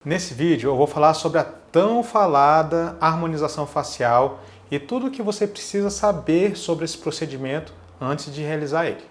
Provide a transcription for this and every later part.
Nesse vídeo eu vou falar sobre a tão falada harmonização facial e tudo o que você precisa saber sobre esse procedimento antes de realizar ele.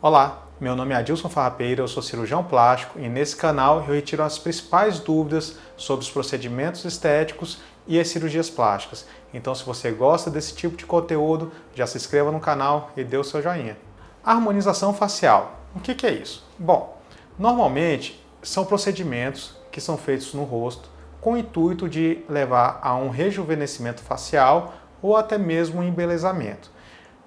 Olá, meu nome é Adilson Farrapeira, eu sou cirurgião plástico e nesse canal eu retiro as principais dúvidas sobre os procedimentos estéticos e as cirurgias plásticas. Então, se você gosta desse tipo de conteúdo, já se inscreva no canal e dê o seu joinha. Harmonização facial. O que é isso? Bom, normalmente são procedimentos que são feitos no rosto com o intuito de levar a um rejuvenescimento facial ou até mesmo um embelezamento.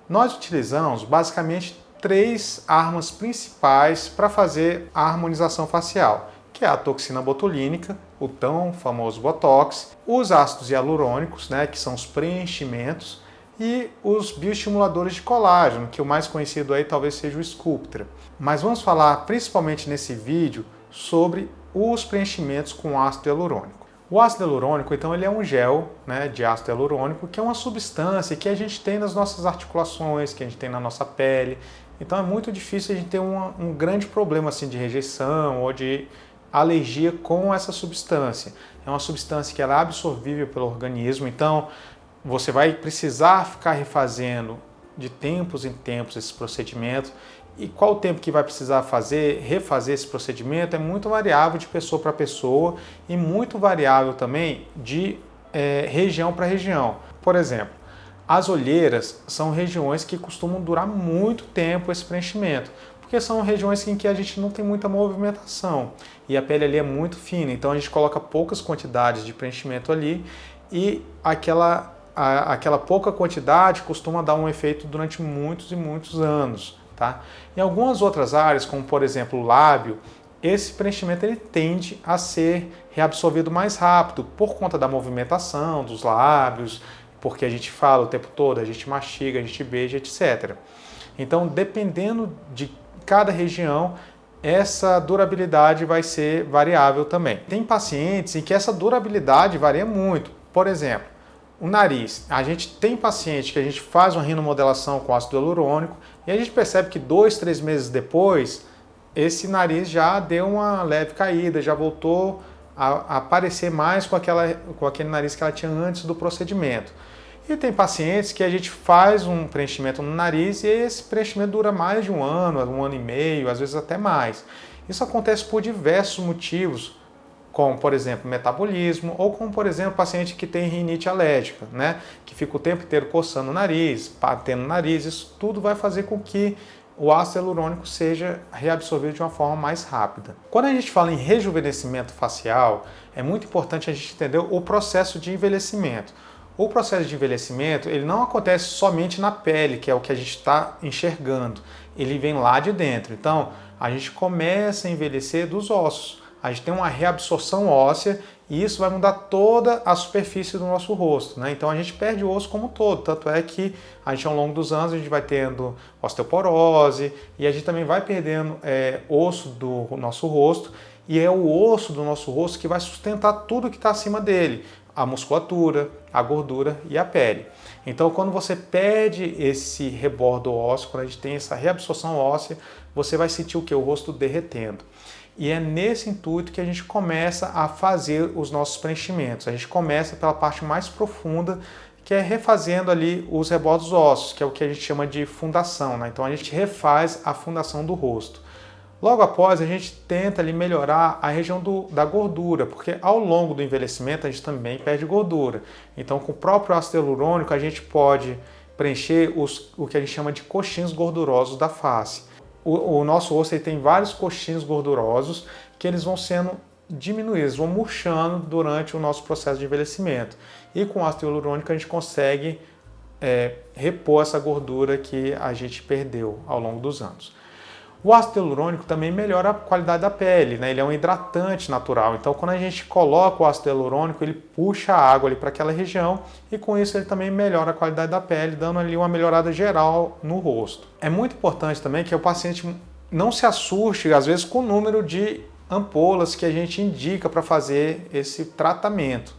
Nós utilizamos basicamente três armas principais para fazer a harmonização facial, que é a toxina botulínica, o tão famoso Botox, os ácidos hialurônicos, que são os preenchimentos, e os bioestimuladores de colágeno, que o mais conhecido aí talvez seja o Sculptra. Mas vamos falar principalmente nesse vídeo sobre os preenchimentos com ácido hialurônico. O ácido hialurônico, então, ele é um gel de ácido hialurônico, que é uma substância que a gente tem nas nossas articulações, que a gente tem na nossa pele. Então é muito difícil a gente ter um grande problema assim, de rejeição ou de alergia com essa substância. É uma substância que ela é absorvível pelo organismo, então você vai precisar ficar refazendo de tempos em tempos esse procedimento. E qual o tempo que vai precisar refazer esse procedimento é muito variável de pessoa para pessoa e muito variável também de região para região. Por exemplo, as olheiras são regiões que costumam durar muito tempo esse preenchimento, porque são regiões em que a gente não tem muita movimentação e a pele ali é muito fina, então a gente coloca poucas quantidades de preenchimento ali e aquela pouca quantidade costuma dar um efeito durante muitos e muitos anos. Tá? Em algumas outras áreas, como por exemplo o lábio, esse preenchimento ele tende a ser reabsorvido mais rápido por conta da movimentação dos lábios, porque a gente fala o tempo todo, a gente mastiga, a gente beija, etc. Então, dependendo de cada região, essa durabilidade vai ser variável também. Tem pacientes em que essa durabilidade varia muito. Por exemplo, o nariz. A gente tem paciente que a gente faz uma rinomodelação com ácido hialurônico e a gente percebe que 2, 3 meses depois, esse nariz já deu uma leve caída, já voltou a aparecer mais com aquele nariz que ela tinha antes do procedimento. E tem pacientes que a gente faz um preenchimento no nariz e esse preenchimento dura mais de um ano e meio, às vezes até mais. Isso acontece por diversos motivos, como, por exemplo, metabolismo, ou como, por exemplo, paciente que tem rinite alérgica, que fica o tempo inteiro coçando o nariz, batendo o nariz, isso tudo vai fazer com que o ácido hialurônico seja reabsorvido de uma forma mais rápida. Quando a gente fala em rejuvenescimento facial, é muito importante a gente entender o processo de envelhecimento. O processo de envelhecimento, ele não acontece somente na pele, que é o que a gente está enxergando. Ele vem lá de dentro. Então, a gente começa a envelhecer dos ossos. A gente tem uma reabsorção óssea e isso vai mudar toda a superfície do nosso rosto. Então, a gente perde o osso como um todo. Tanto é que a gente, ao longo dos anos, a gente vai tendo osteoporose e a gente também vai perdendo osso do nosso rosto. E é o osso do nosso rosto que vai sustentar tudo que está acima dele. A musculatura, a gordura e a pele. Então, quando você perde esse rebordo ósseo, quando a gente tem essa reabsorção óssea, você vai sentir o que? O rosto derretendo. E é nesse intuito que a gente começa a fazer os nossos preenchimentos. A gente começa pela parte mais profunda, que é refazendo ali os rebordos ósseos, que é o que a gente chama de fundação. Então, a gente refaz a fundação do rosto. Logo após, a gente tenta ali melhorar a região da gordura, porque ao longo do envelhecimento a gente também perde gordura. Então, com o próprio ácido hialurônico, a gente pode preencher o que a gente chama de coxins gordurosos da face. O nosso rosto tem vários coxins gordurosos que eles vão sendo diminuídos, vão murchando durante o nosso processo de envelhecimento. E com o ácido hialurônico a gente consegue repor essa gordura que a gente perdeu ao longo dos anos. O ácido hialurônico também melhora a qualidade da pele, ele é um hidratante natural. Então, quando a gente coloca o ácido hialurônico, ele puxa a água ali para aquela região e com isso ele também melhora a qualidade da pele, dando ali uma melhorada geral no rosto. É muito importante também que o paciente não se assuste, às vezes, com o número de ampolas que a gente indica para fazer esse tratamento,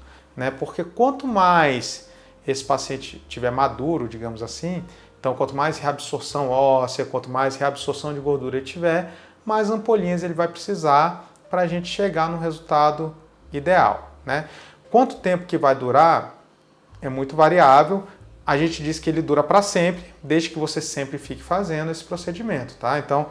porque quanto mais esse paciente estiver maduro, digamos assim, Então, quanto mais reabsorção óssea, quanto mais reabsorção de gordura ele tiver, mais ampolhinhas ele vai precisar para a gente chegar no resultado ideal, né? Quanto tempo que vai durar é muito variável. A gente diz que ele dura para sempre, desde que você sempre fique fazendo esse procedimento, tá? Então,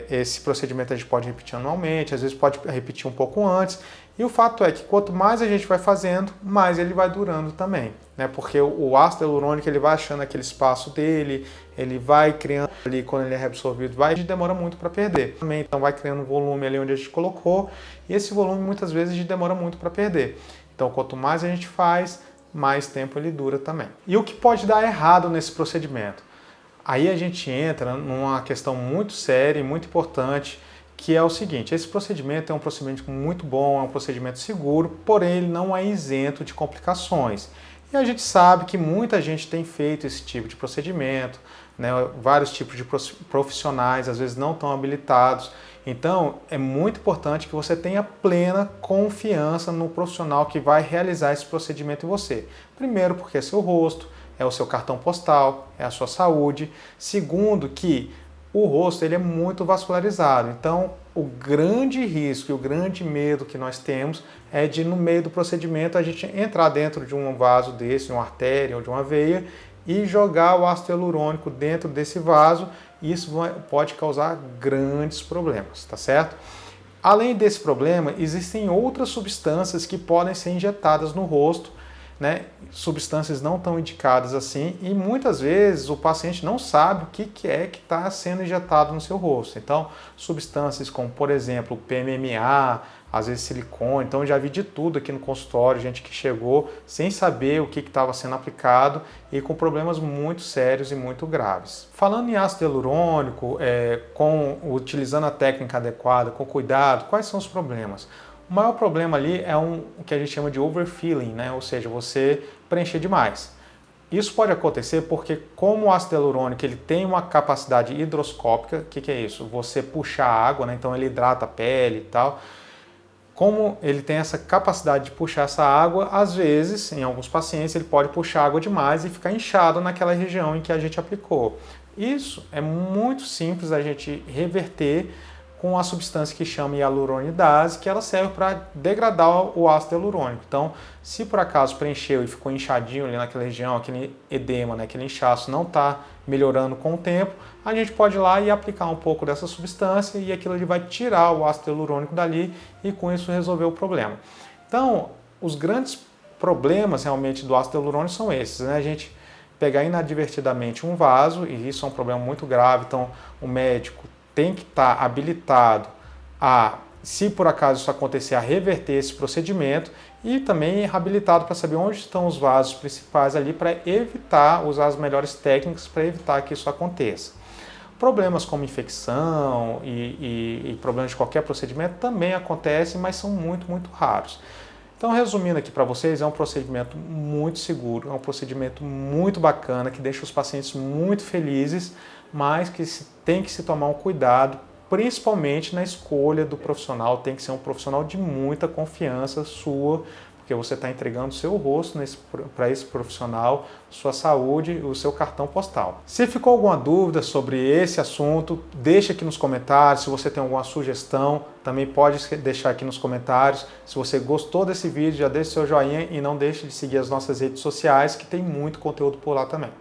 esse procedimento a gente pode repetir anualmente, às vezes pode repetir um pouco antes. E o fato é que quanto mais a gente vai fazendo, mais ele vai durando também, né? Porque o ácido hialurônico ele vai achando aquele espaço dele, ele vai criando ali quando ele é reabsorvido, vai demora muito para perder. Também então vai criando um volume ali onde a gente colocou, e esse volume muitas vezes demora muito para perder. Então, quanto mais a gente faz, mais tempo ele dura também. E o que pode dar errado nesse procedimento? Aí a gente entra numa questão muito séria e muito importante, que é o seguinte: esse procedimento é um procedimento muito bom, é um procedimento seguro, porém ele não é isento de complicações. E a gente sabe que muita gente tem feito esse tipo de procedimento, né? Vários tipos de profissionais às vezes não estão habilitados. Então, é muito importante que você tenha plena confiança no profissional que vai realizar esse procedimento em você. Primeiro, porque é seu rosto, é o seu cartão postal, é a sua saúde. Segundo, que o rosto ele é muito vascularizado. Então, o grande risco e o grande medo que nós temos é de, no meio do procedimento, a gente entrar dentro de um vaso desse, de uma artéria ou de uma veia, e jogar o ácido hialurônico dentro desse vaso. Isso pode causar grandes problemas, tá certo? Além desse problema, existem outras substâncias que podem ser injetadas no rosto, né? Substâncias não tão indicadas assim, e muitas vezes o paciente não sabe o que é que está sendo injetado no seu rosto. Então, substâncias como, por exemplo, PMMA, às vezes silicone. Então, eu já vi de tudo aqui no consultório, gente que chegou sem saber o que estava sendo aplicado e com problemas muito sérios e muito graves. Falando em ácido hialurônico, utilizando a técnica adequada, com cuidado, quais são os problemas? O maior problema ali é o que a gente chama de overfilling, né? Ou seja, você preencher demais. Isso pode acontecer porque, como o ácido hialurônico ele tem uma capacidade hidroscópica, o que é isso? Você puxa a água, né? Então ele hidrata a pele e tal. Como ele tem essa capacidade de puxar essa água, às vezes, em alguns pacientes, ele pode puxar água demais e ficar inchado naquela região em que a gente aplicou. Isso é muito simples a gente reverter com a substância que chama hialuronidase, que ela serve para degradar o ácido hialurônico. Então, se por acaso preencheu e ficou inchadinho ali naquela região, aquele edema, né, aquele inchaço não está melhorando com o tempo, a gente pode ir lá e aplicar um pouco dessa substância e aquilo ali vai tirar o ácido hialurônico dali e com isso resolver o problema. Então, os grandes problemas realmente do ácido hialurônico são esses, né? A gente pegar inadvertidamente um vaso, e isso é um problema muito grave, então o médico tem que estar habilitado a, se por acaso isso acontecer, a reverter esse procedimento e também habilitado para saber onde estão os vasos principais ali para evitar, usar as melhores técnicas para evitar que isso aconteça. Problemas como infecção e problemas de qualquer procedimento também acontecem, mas são muito, muito raros. Então, resumindo aqui para vocês, é um procedimento muito seguro, é um procedimento muito bacana, que deixa os pacientes muito felizes, mas que tem que se tomar um cuidado, principalmente na escolha do profissional. Tem que ser um profissional de muita confiança sua, porque você está entregando o seu rosto para esse profissional, sua saúde e o seu cartão postal. Se ficou alguma dúvida sobre esse assunto, deixa aqui nos comentários. Se você tem alguma sugestão, também pode deixar aqui nos comentários. Se você gostou desse vídeo, já deixe seu joinha e não deixe de seguir as nossas redes sociais, que tem muito conteúdo por lá também.